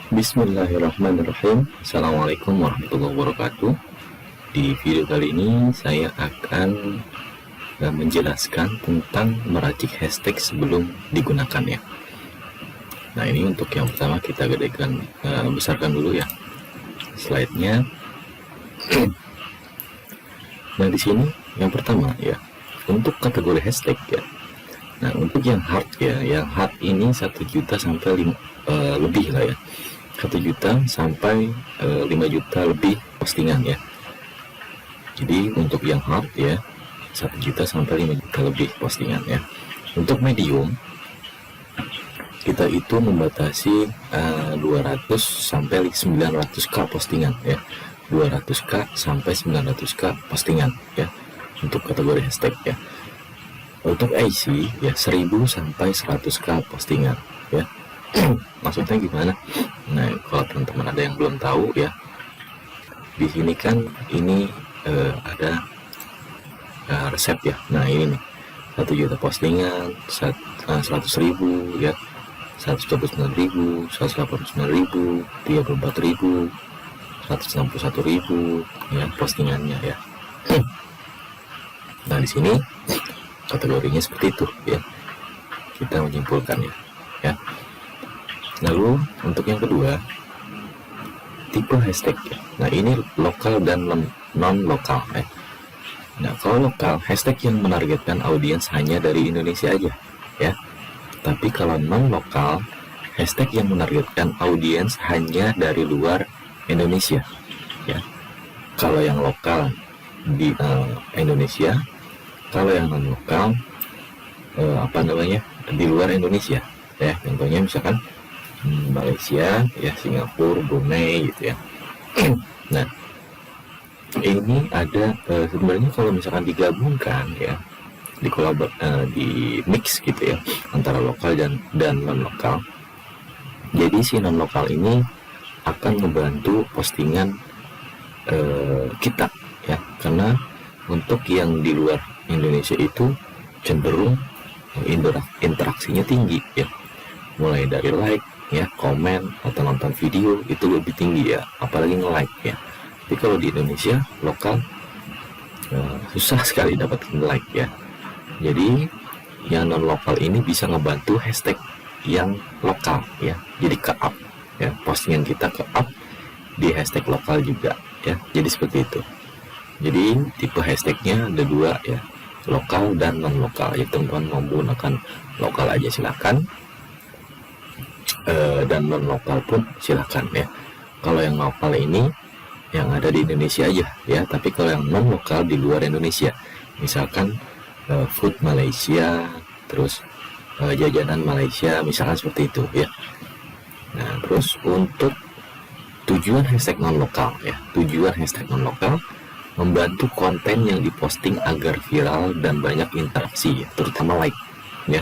Bismillahirrahmanirrahim. Assalamualaikum warahmatullahi wabarakatuh. Di video kali ini saya akan menjelaskan tentang meracik hashtag sebelum digunakan ya. Nah, ini untuk yang pertama kita gedekan, besarkan dulu ya slide-nya. Nah, di sini yang pertama ya, untuk kategori hashtag ya. Nah, untuk yang hard ya, yang hard ini 1 juta sampai lebih lah ya. 1 juta sampai 5 juta lebih postingan ya. Jadi untuk yang hard ya 1 juta sampai 5 juta lebih postingan ya. Untuk medium kita itu membatasi 200 sampai 900k postingan ya. 200k sampai 900k postingan ya untuk kategori hashtag ya. Untuk IC ya 1000 sampai 100k postingan ya. Maksudnya gimana? Nah, kalau teman-teman ada yang belum tahu ya, di sini kan ini ada resep ya. Nah, ini nih 1 juta postingan, 100.000 ya, 129.000, 189.000, 34.000, 161.000 ya postingannya ya. Nah, di sini kategorinya seperti itu ya, kita menyimpulkan ya. Lalu untuk yang kedua, tipe hashtag ya. Nah, ini lokal dan non lokal ya. Nah, kalau lokal, hashtag yang menargetkan audiens hanya dari Indonesia aja ya. Tapi kalau non lokal, hashtag yang menargetkan audiens hanya dari luar Indonesia ya. Kalau yang lokal di Indonesia, kalau yang non lokal di luar Indonesia ya. Contohnya misalkan Malaysia ya, Singapura, Brunei gitu ya. Nah, ini ada sebenarnya kalau misalkan digabungkan ya, di mix gitu ya antara lokal dan non lokal. Jadi si non lokal ini akan membantu postingan kita ya, karena untuk yang di luar Indonesia itu cenderung interaksinya tinggi ya, mulai dari like ya, komen atau nonton video itu lebih tinggi ya, apalagi nge-like ya. Tapi kalau di Indonesia lokal susah sekali dapat like ya. Jadi yang non lokal ini bisa ngebantu hashtag yang lokal ya, jadi ke up ya, postingan kita ke up di hashtag lokal juga ya. Jadi seperti itu. Jadi tipe hashtagnya ada 2 ya, lokal dan non lokal ya. Teman-teman mau menggunakan lokal aja silakan, dan non lokal pun silakan ya. Kalau yang lokal ini yang ada di Indonesia aja ya, tapi kalau yang non lokal di luar Indonesia, misalkan food Malaysia, terus jajanan Malaysia, misalkan seperti itu ya. Nah, terus untuk tujuan hashtag non lokal ya, tujuan hashtag non lokal membantu konten yang diposting agar viral dan banyak interaksi ya, terutama like ya.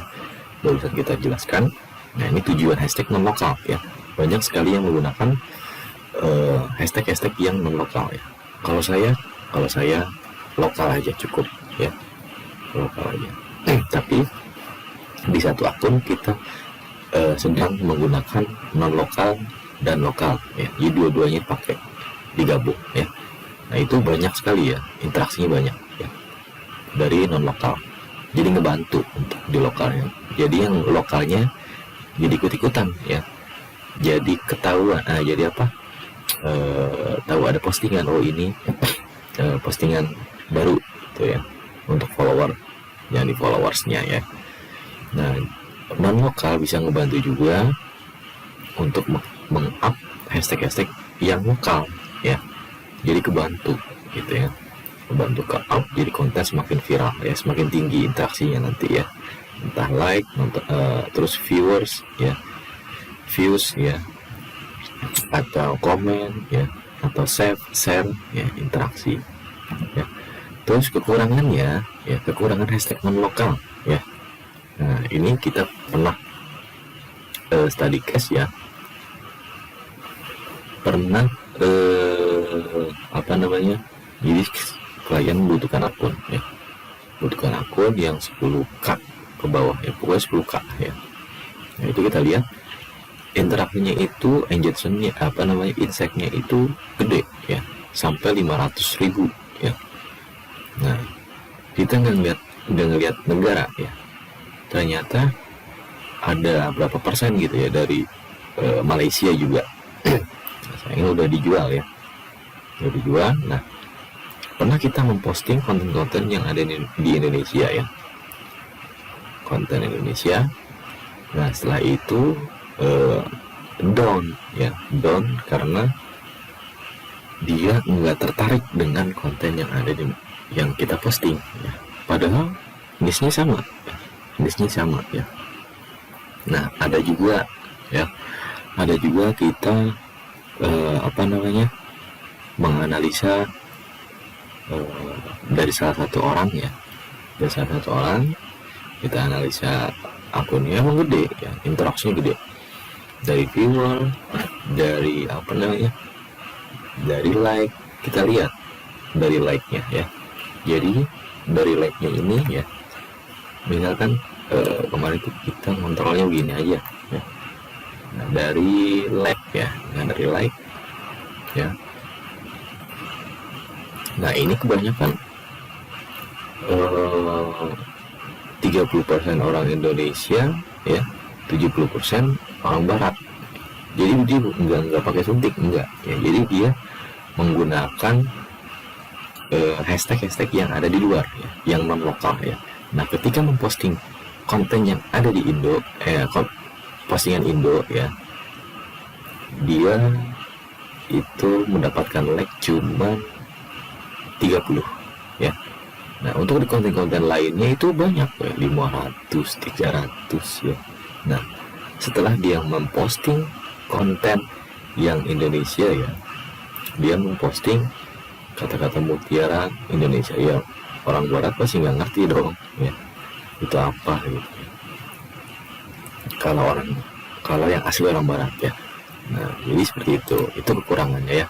Barusan kita jelaskan. Nah, ini tujuan hashtag non lokal ya. Banyak sekali yang menggunakan hashtag yang non lokal ya. Kalau saya lokal aja cukup ya, lokal aja. Tapi di satu akun kita sedang menggunakan non lokal dan lokal ya. Jadi dua-duanya pakai, digabung ya. Nah, itu banyak sekali ya, interaksinya banyak ya dari non lokal. Jadi ngebantu untuk di lokalnya. Jadi yang lokalnya jadi ikut-ikutan ya, jadi ketahuan, jadi apa, tahu ada postingan, oh ini postingan baru gitu ya, untuk follower, yang di followersnya ya. Nah, non lokal bisa ngebantu juga untuk meng-up hashtag yang lokal ya, jadi kebantu gitu ya, membantu ke up, jadi konten semakin viral ya, semakin tinggi interaksinya nanti ya, entah like, terus views ya, atau komen ya, atau share ya, interaksi ya. Terus kekurangannya ya, kekurangan hashtag non lokal ya. Nah, ini kita pernah study case ya, pernah jadi klien membutuhkan akun ya, butuhkan akun yang 10k ke bawah ya, pokoknya 10k ya. Nah, itu kita lihat interaksinya itu, engagementnya insight-nya itu gede ya, sampai 500.000 ya. Nah, kita nggak ngeliat negara ya, ternyata ada berapa persen gitu ya dari Malaysia juga. Sayangnya udah dijual ya, udah dijual. Nah, pernah kita memposting konten-konten yang ada di Indonesia ya, konten Indonesia. Nah, setelah itu down karena dia nggak tertarik dengan konten yang ada yang kita posting ya. Padahal niche-nya sama ya. Nah, ada juga kita menganalisa dari salah satu orang kita analisa akunnya emang gede ya, interaksinya gede, dari viewer, dari dari like. Kita lihat dari like-nya ya. Jadi dari like-nya ini ya, misalkan kemarin itu kita kontrolnya begini aja ya. Nah, dari like ya, nah ini kebanyakan 30% orang Indonesia ya, 70% orang Barat. Jadi dia nggak pakai suntik, enggak ya. Jadi dia menggunakan hashtag yang ada di luar ya, yang non lokal ya. Nah, ketika memposting konten yang ada di Indo, postingan Indo ya, dia itu mendapatkan like cuma 30 ya. Nah, untuk di konten-konten lainnya itu banyak ya, 500, 300 ya. Nah, setelah dia memposting konten yang Indonesia ya, dia memposting kata-kata mutiara Indonesia ya, orang Barat pasti nggak ngerti dong ya, itu apa gitu. Kalau yang asli orang Barat ya. Nah, jadi seperti itu kekurangannya ya.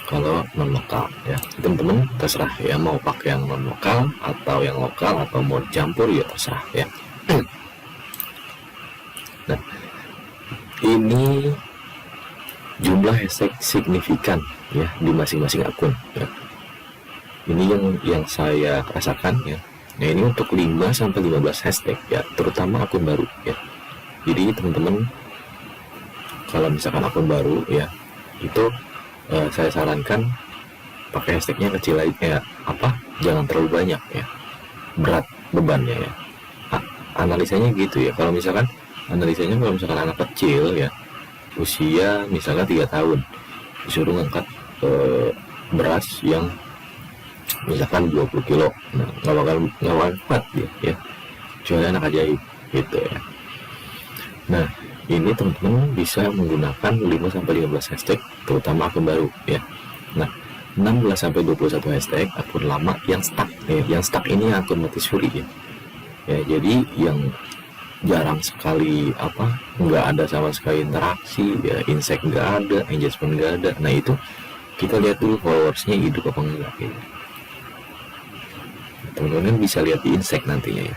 Kalau non lokal ya, teman-teman terserah ya, mau pakai yang non lokal atau yang lokal, atau mau campur ya terserah ya. Nah, ini jumlah hashtag signifikan ya di masing-masing akun ya. Ini yang saya rasakan ya. Nah, ini untuk 5-15 hashtag ya, terutama akun baru ya. Jadi teman-teman kalau misalkan akun baru ya, itu saya sarankan pakai hashtagnya kecil aja ya, jangan terlalu banyak ya, berat bebannya ya. Analisanya gitu ya, kalau misalkan anak kecil ya, usia misalnya 3 tahun disuruh ngangkat beras yang misalkan 20 kilo, nah nggak bakal kuat ya, kecuali anak ajaib gitu ya. Nah, ini teman-teman bisa menggunakan 5-15 hashtag, terutama akun baru ya. Nah, 16-21 hashtag akun lama yang stuck ya. Yang stuck ini akun mati suri ya. Ya, jadi yang jarang sekali nggak ada sama sekali interaksi ya, insight nggak ada, engagement nggak ada. Nah, itu kita lihat dulu followersnya hidup apa enggak gitu. Teman-teman bisa lihat di insight nantinya ya,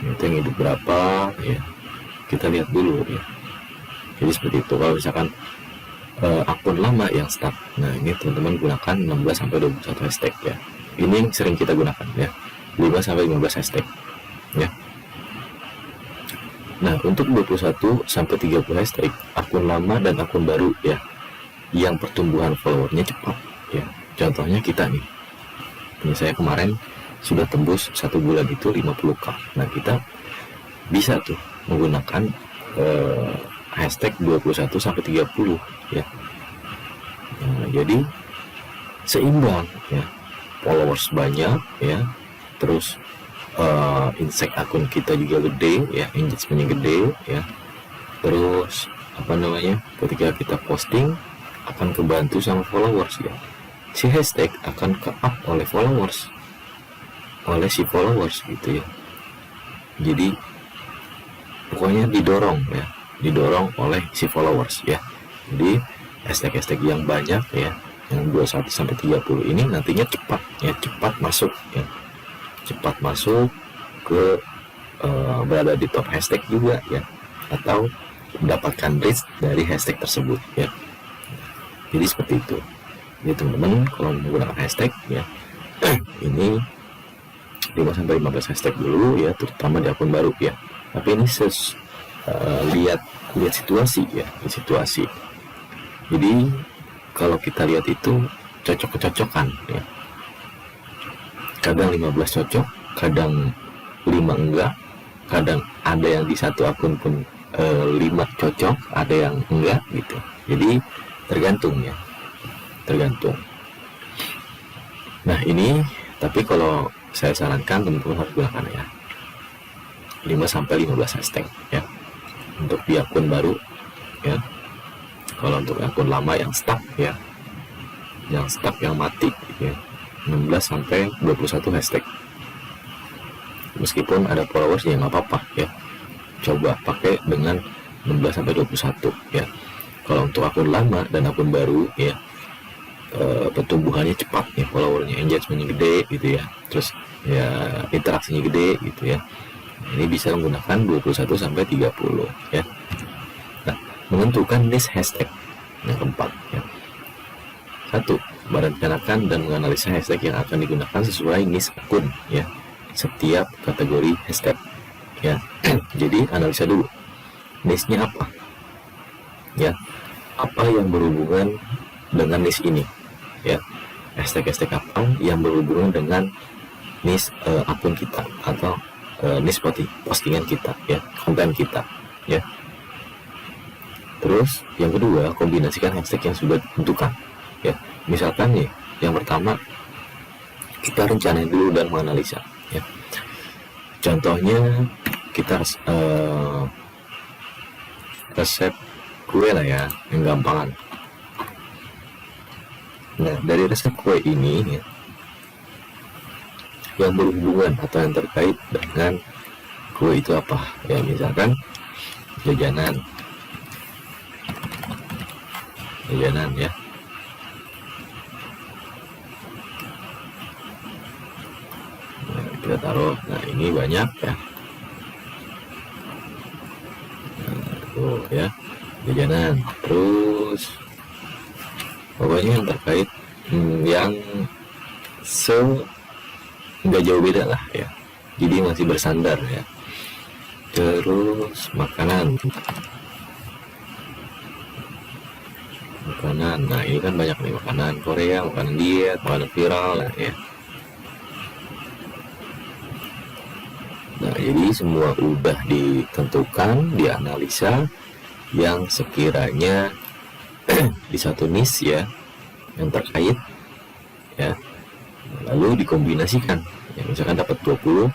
itu yang hidup berapa ya, kita lihat dulu ya. Jadi seperti itu. Kalau misalkan akun lama yang stuck, nah ini teman-teman gunakan 16-21 hashtag ya. Ini yang sering kita gunakan ya, 5-15 hashtag ya. Nah, untuk 21-30 hashtag akun lama dan akun baru ya, yang pertumbuhan followernya cepat ya. Contohnya kita nih, ini saya kemarin sudah tembus 1 bulan itu 50k. Nah, kita bisa tuh menggunakan hashtag 21-30 ya. Nah, jadi seimbang ya, followers banyak ya, terus insight akun kita juga gede ya, engagementnya gede ya, terus ketika kita posting akan kebantu sama followers ya, si hashtag akan ke-up oleh si followers gitu ya. Jadi pokoknya didorong oleh si followers ya. Jadi hashtag yang banyak ya, yang 21-30 ini nantinya cepat masuk ya, cepat masuk ke berada di top hashtag juga ya, atau mendapatkan reach dari hashtag tersebut ya. Jadi seperti itu. Jadi teman-teman kalau menggunakan hashtag ya ini 5-15 hashtag dulu ya, terutama di akun baru ya. Tapi ini lihat situasi ya, situasi. Jadi kalau kita lihat itu cocok-cocokan ya. Kadang 15 cocok, kadang 5 enggak, kadang ada yang di satu akun pun 5 cocok, ada yang enggak gitu. Jadi tergantung ya, tergantung. Nah ini, tapi kalau saya sarankan teman-teman harus gunakan ya 5-15 hashtag ya untuk di akun baru ya. Kalau untuk akun lama yang stuck ya, yang stuck, yang mati ya, 16-21 hashtag. Meskipun ada followers ya nggak apa-apa ya, coba pakai dengan 16-21 ya. Kalau untuk akun lama dan akun baru ya, pertumbuhannya cepat ya, followernya, engagementnya gede gitu ya, terus ya interaksinya gede gitu ya. Ini bisa menggunakan 21-30 ya. Nah, menentukan niche hashtag yang keempat ya. 1. Merencanakan dan menganalisa hashtag yang akan digunakan sesuai niche akun ya, setiap kategori hashtag ya. Jadi analisa dulu niche-nya apa ya, apa yang berhubungan dengan niche ini ya, hashtag apa yang berhubungan dengan niche akun kita atau niche postingan kita ya, konten kita ya. Terus yang kedua, kombinasikan hashtag yang sudah ditentukan ya. Misalkan nih, yang pertama kita rencanain dulu dan menganalisa ya. Contohnya kita resep kue lah ya, yang gampangan. Nah dari resep kue ini ya, yang berhubungan atau yang terkait dengan kue itu apa ya, misalkan jajanan ya. Nah, kita taruh, nah ini banyak ya, nah, tuh ya jajanan. Terus pokoknya yang terkait yang nggak jauh beda lah ya, jadi masih bersandar ya. Terus makanan, nah ini kan banyak nih, makanan Korea, makanan diet, makanan viral lah ya. Nah jadi semua udah ditentukan, dianalisa yang sekiranya di satu niche ya, yang terkait ya, lalu dikombinasikan ya, misalkan dapat 20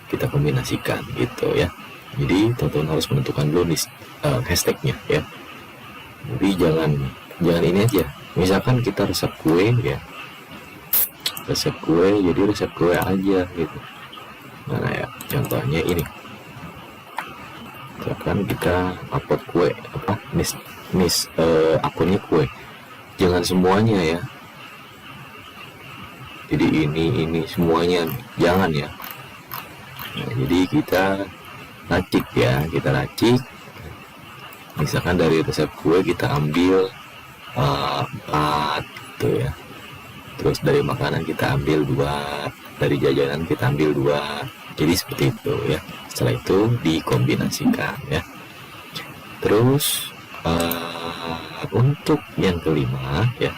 kita kombinasikan gitu ya. Jadi teman-teman harus menentukan dulu niche hashtagnya ya. Jadi jangan ini aja, misalkan kita resep kue ya, resep kue, jadi resep kue aja gitu. Mana ya, contohnya ini, misalkan kita upload kue apa, niche akunnya kue, jangan semuanya ya. Jadi ini semuanya jangan ya. Nah, jadi kita racik ya, misalkan dari resep kue kita ambil 4 gitu ya. Terus dari makanan kita ambil 2, dari jajanan kita ambil 2. Jadi seperti itu ya. Setelah itu dikombinasikan ya. Terus untuk yang kelima ya,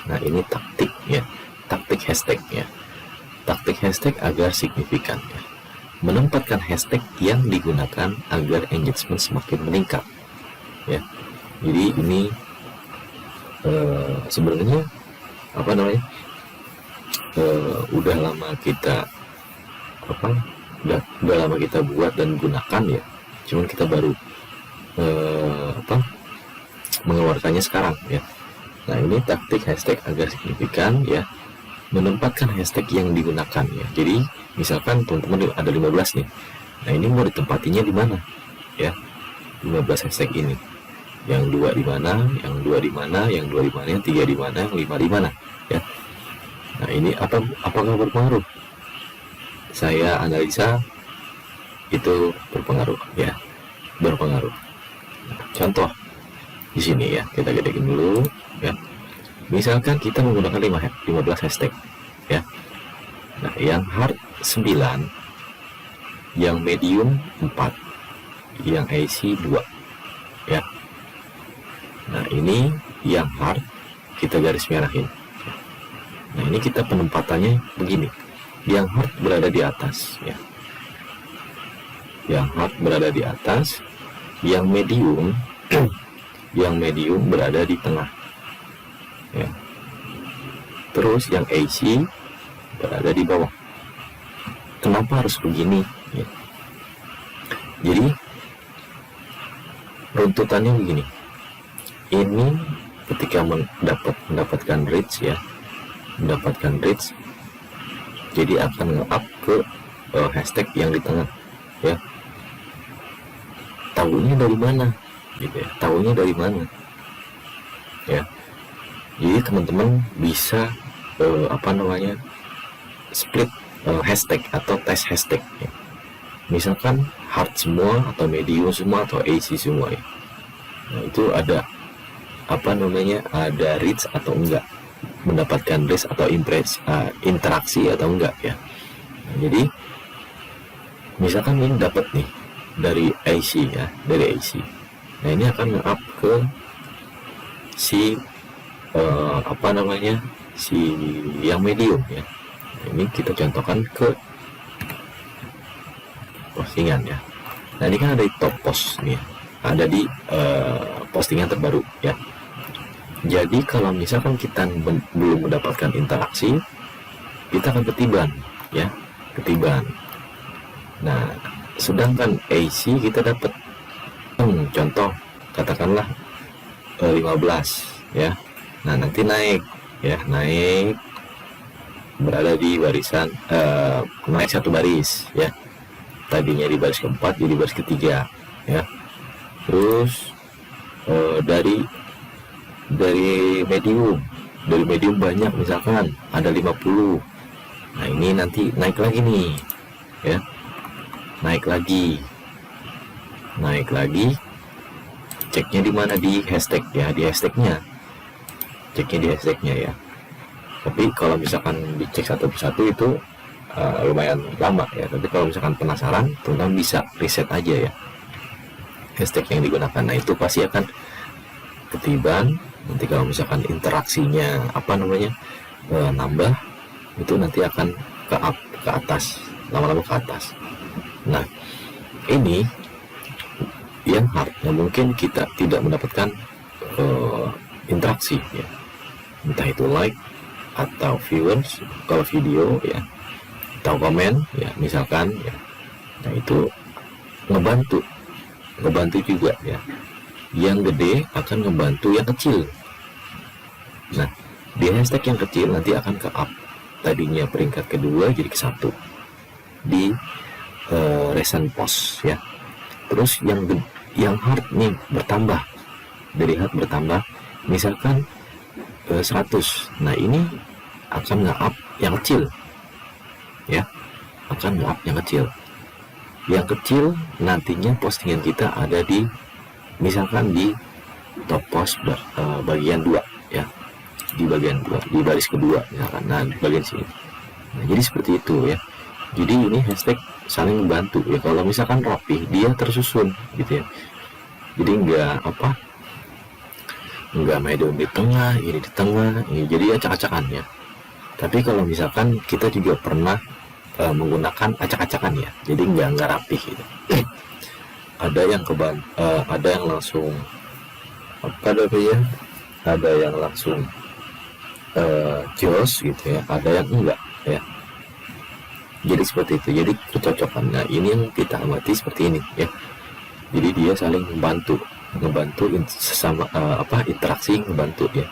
nah ini taktik ya, taktik hashtag ya. Taktik hashtag agar signifikan ya. Menempatkan hashtag yang digunakan agar engagement semakin meningkat ya. Jadi ini sebenarnya apa namanya, udah lama kita udah lama kita buat dan gunakan ya, cuman kita baru mengeluarkannya sekarang ya. Nah ini taktik hashtag agar signifikan ya, menempatkan hashtag yang digunakan ya. Jadi misalkan teman-teman ada 15 nih, nah ini mau ditempatinya di mana ya, 15 hashtag ini, yang 2 di mana, yang 2 di mana, yang 2 di mana, yang 3 di mana, yang 5 di mana ya. Nah ini apakah berpengaruh? Saya analisa itu berpengaruh ya. berpengaruh. Contoh di sini ya, kita gedein dulu ya. Misalkan kita menggunakan 15 hashtag ya. Nah, yang hard 9, yang medium 4, yang AC 2 ya. Nah, ini yang hard kita garis merahin. Nah, ini kita penempatannya begini. Yang hard berada di atas ya. Yang hard berada di atas, yang medium yang medium berada di tengah ya. Terus yang AC berada di bawah. Kenapa harus begini ya? Jadi runtutannya begini. Ini ketika mendapatkan reach ya, mendapatkan reach, jadi akan nge-up ke hashtag yang di tengah ya. Tahunya dari mana gitu ya, tahunya dari mana ya. Jadi teman-teman bisa split hashtag atau tes hashtag ya. Misalkan hard semua atau medium semua atau AC semua ya. Nah, itu ada ada reach atau enggak, mendapatkan reach atau interaksi atau enggak ya. Nah, jadi misalkan ini dapat nih dari AC ya, dari AC. Nah, ini akan nge-up ke si si yang medium ya. Nah, ini kita contohkan ke postingan ya. Nah, ini kan ada di top post nih, ada di postingan terbaru ya. Jadi kalau misalkan kita belum mendapatkan interaksi, kita akan ketiban ya, ketiban. Nah, sedangkan AC kita dapat contoh katakanlah 15 ya. Nah, nanti naik ya, naik berada di barisan naik satu baris ya. Tadinya di baris keempat jadi baris ketiga ya. Terus dari medium banyak, misalkan ada 50. Nah, ini nanti naik lagi nih ya, naik lagi, ceknya di mana, di hashtag ya, di hashtagnya, ceknya di hashtagnya ya. Tapi kalau misalkan dicek satu persatu itu lumayan lama ya. Tapi kalau misalkan penasaran, teman-teman bisa riset aja ya hashtag yang digunakan. Nah, itu pasti akan ketiban. Nanti kalau misalkan interaksinya nambah, itu nanti akan ke atas, lama-lama ke atas. Nah, ini yang hard, yang mungkin kita tidak mendapatkan interaksi ya, entah itu like atau viewers kalau video ya, atau komen ya misalkan ya. Nah, itu ngebantu juga ya. Yang gede akan ngebantu yang kecil. Nah, di hashtag yang kecil nanti akan ke up, tadinya peringkat kedua jadi ke 1 di recent post ya. Terus yang hard nih bertambah, dari hard bertambah misalkan 100. Nah, ini akan nge-up yang kecil ya, akan nge-up yang kecil. Yang kecil nantinya postingan kita ada di misalkan di top post bagian 2 ya, di bagian 2, di baris kedua misalkan. Nah, di bagian sini. Nah, jadi seperti itu ya. Jadi ini hashtag saling membantu ya. Kalau misalkan rapi, dia tersusun gitu ya. Jadi enggak medium di tengah, ini di tengah, ini jadi acak-acakan ya. Tapi kalau misalkan kita juga pernah menggunakan acak-acakan ya, jadi enggak rapi gitu. Ada yang ada yang langsung ada yang langsung jos gitu ya, ada yang enggak ya. Jadi seperti itu. Jadi kecocokannya ini yang kita amati seperti ini ya. Jadi dia saling membantu sesama interaksi, membantu ya.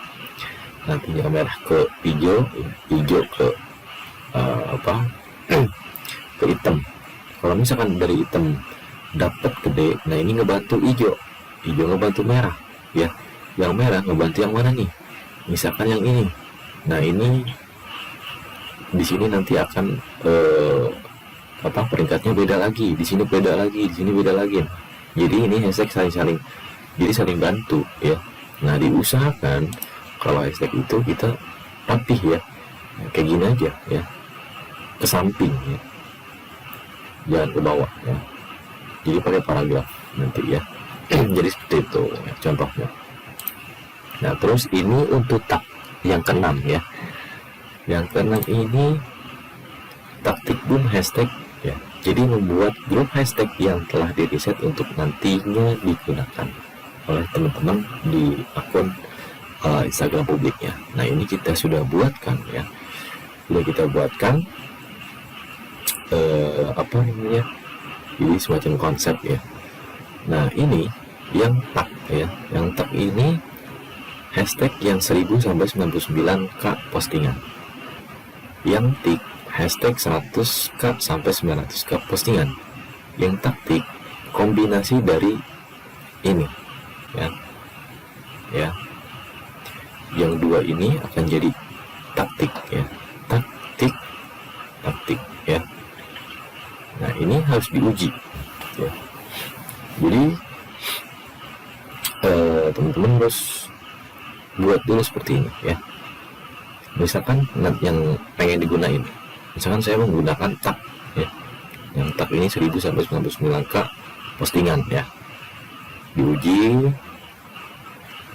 Nantinya merah ke hijau ke ke hitam. Kalau misalkan dari hitam dapat gede, nah ini ngebantu hijau ngebantu merah ya. Yang merah ngebantu yang mana nih? Misalkan yang ini. Nah, ini di sini nanti akan peringkatnya beda lagi, di sini beda lagi, di sini beda lagi. Jadi ini hashtag saling jadi saling bantu ya. Nah, diusahakan kalau hashtag itu kita rapih ya, kayak gini aja ya, ke samping ya, jangan ke bawah ya, jadi pakai paragraf nanti ya. Jadi seperti itu ya, contohnya. Nah, terus ini untuk tag yang keenam ya, yang keenam ini taktik boom hashtag ya. Jadi membuat grup hashtag yang telah diriset untuk nantinya digunakan oleh teman-teman di akun Instagram publiknya. Nah, ini kita sudah buatkan ya, sudah kita buatkan apa namanya, jadi semacam konsep ya. Nah, ini yang tag ya, yang tag ini hashtag yang 1000 sampai 99k postingan, yang tik hashtag 100k sampai 900k postingan, yang taktik kombinasi dari ini ya, ya, yang dua ini akan jadi taktik ya, taktik ya. Nah, ini harus diuji ya. Jadi teman-teman harus buat dulu seperti ini ya. Misalkan yang pengen digunain, misalkan saya menggunakan tag ya, yang tag ini 1000 sampai 99k postingan ya, diuji.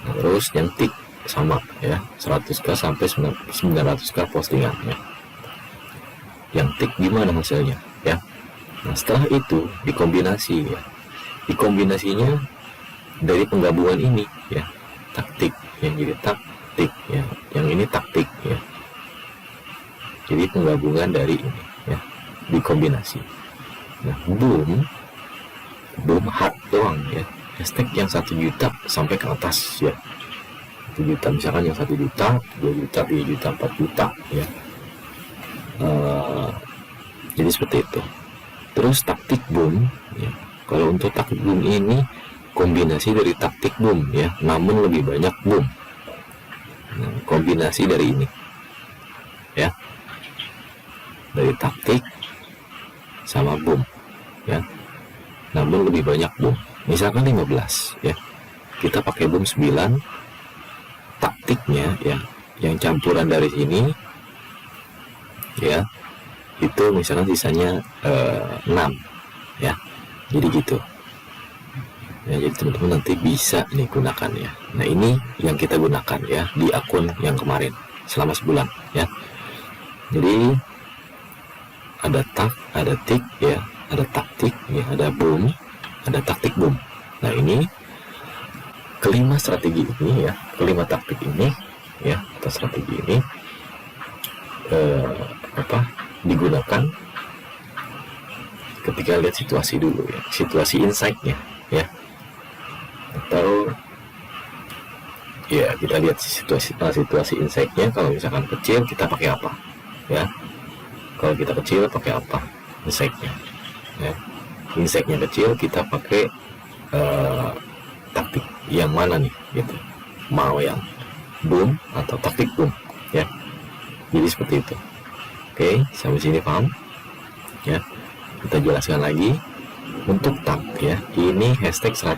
Nah, terus yang tik sama ya, 100k sampai 900k postingan ya. Yang tik gimana hasilnya ya. Nah, setelah itu dikombinasi ya, dikombinasinya dari penggabungan ini ya, taktik yang jadi taktik ya, yang ini taktik ya, jadi penggabungan dari ini ya, dikombinasi. Nah, boom hard doang ya, hashtag yang 1 juta sampai ke atas ya, 1 juta misalkan, yang 1 juta, 2 juta, 3 juta, 4 juta ya. Jadi seperti itu. Terus taktik boom ya, kalau untuk taktik boom ini kombinasi dari taktik boom ya, namun lebih banyak boom. Nah, kombinasi dari ini ya, dari taktik sama boom ya, namun lebih banyak boom. Misalkan 15 ya, kita pakai boom 9, taktiknya ya, yang campuran dari sini ya, itu misalkan sisanya 6 ya, jadi gitu ya. Jadi teman-teman nanti bisa nih gunakan ya. Nah, ini yang kita gunakan ya di akun yang kemarin selama sebulan ya. Jadi ada tag, ada tik ya, ada taktik ya, ada boom, ada taktik boom. Nah, ini kelima strategi ini ya, kelima taktik ini ya, atau strategi ini digunakan ketika lihat situasi dulu ya, situasi insight-nya ya, atau ya kita lihat situasi insight-nya. Kalau misalkan kecil kita pakai apa ya, kalau kita kecil pakai apa insight-nya ya, insight-nya kecil kita pakai taktik yang mana nih gitu, mau yang boom atau taktik boom ya. Jadi seperti itu. Oke, sampai sini paham ya. Kita jelaskan lagi. Untuk tag ya, ini hashtag 1000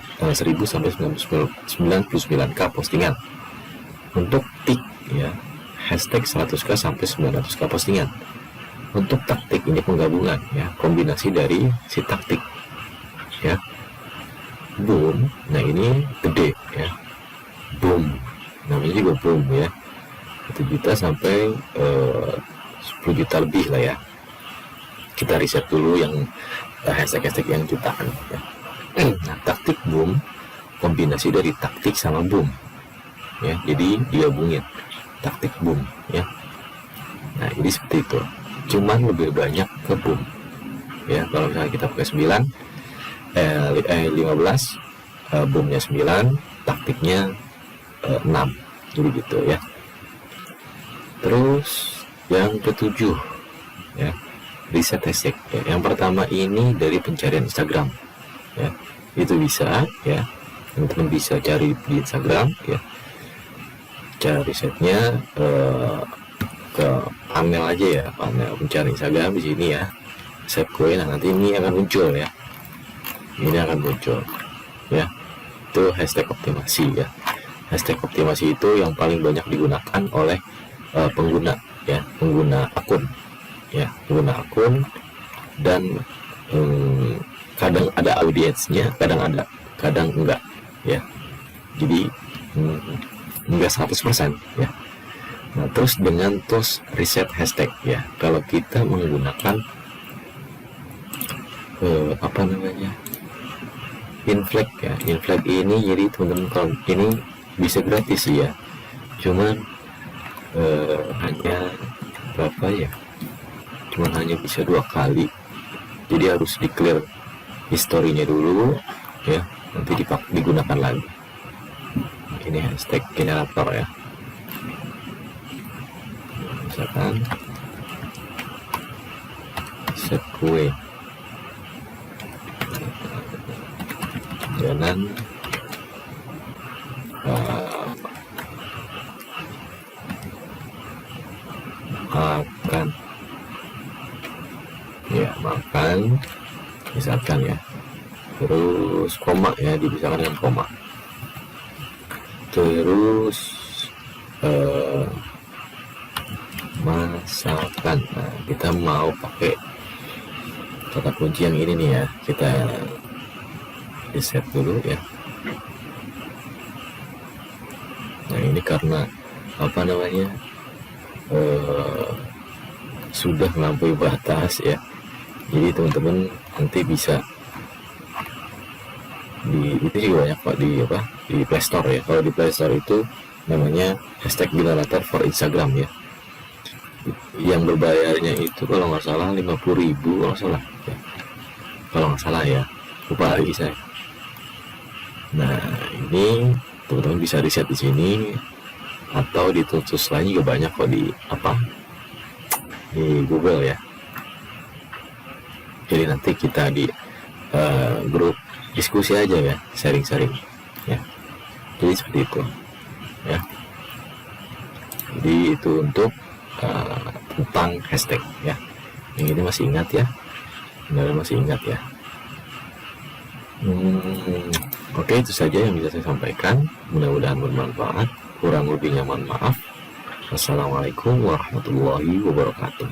sampai 99k postingan. Untuk tik ya, hashtag 100k sampai 900k postingan. Untuk taktik ini penggabungan ya, kombinasi dari si taktik ya. Boom, nah ini gede ya, boom, namanya juga boom ya, 1 juta sampai 10 juta lebih lah ya. Kita riset dulu yang hashtag-hashtag yang jutaan ya. Nah, taktik boom kombinasi dari taktik sama boom ya, jadi digabungin taktik boom ya. Nah, jadi seperti itu, cuman lebih banyak ke boom ya. Kalau misalnya kita pakai 15 boomnya 9, taktiknya 6, jadi gitu ya. Terus yang ketujuh ya, riset hashtag ya. Yang pertama ini dari pencarian Instagram ya, itu bisa ya, teman-teman bisa cari di Instagram ya, cara risetnya ke panel aja ya, panel pencari Instagram di sini ya, save coin. Nah, nanti ini akan muncul ya, ini akan muncul. ya. Itu hashtag optimasi ya. Hashtag optimasi itu yang paling banyak digunakan oleh pengguna ya, pengguna akun ya, pengguna akun. Dan kadang ada audiensnya, kadang enggak ya. Jadi enggak 100% ya. Nah, terus dengan tools reset hashtag ya, kalau kita menggunakan inflag ya, inflag ini jadi teman-teman ini bisa gratis ya, cuman hanya berapa ya, cuman hanya bisa 2 kali, jadi harus di clear historinya dulu ya, nanti digunakan lagi. Ini hashtag generator ya, misalkan set kue jalan makan ya, makan misalkan ya, terus koma ya, dipisahkan dengan koma, terus masakan. Nah, kita mau pakai kata kunci yang ini nih ya, kita reset dulu ya. Nah, ini karena sudah melampaui batas ya, jadi teman-teman nanti bisa itu juga banyak Pak di Play Store ya. Kalau di Play Store itu namanya hashtag generator for Instagram ya, yang berbayarnya itu kalau nggak salah 50.000 kalau nggak salah ya, lupa lagi saya. Nah, ini teman-teman bisa riset di sini, atau di tools lain juga banyak kok di Google ya. Jadi nanti kita di grup diskusi aja ya, sharing-sharing ya. Jadi seperti itu ya. Jadi itu untuk tentang hashtag ya. Yang ini masih ingat ya, benar masih ingat ya. Oke, itu saja yang bisa saya sampaikan, mudah-mudahan bermanfaat. Kurang lebihnya mohon maaf. Wassalamualaikum warahmatullahi wabarakatuh.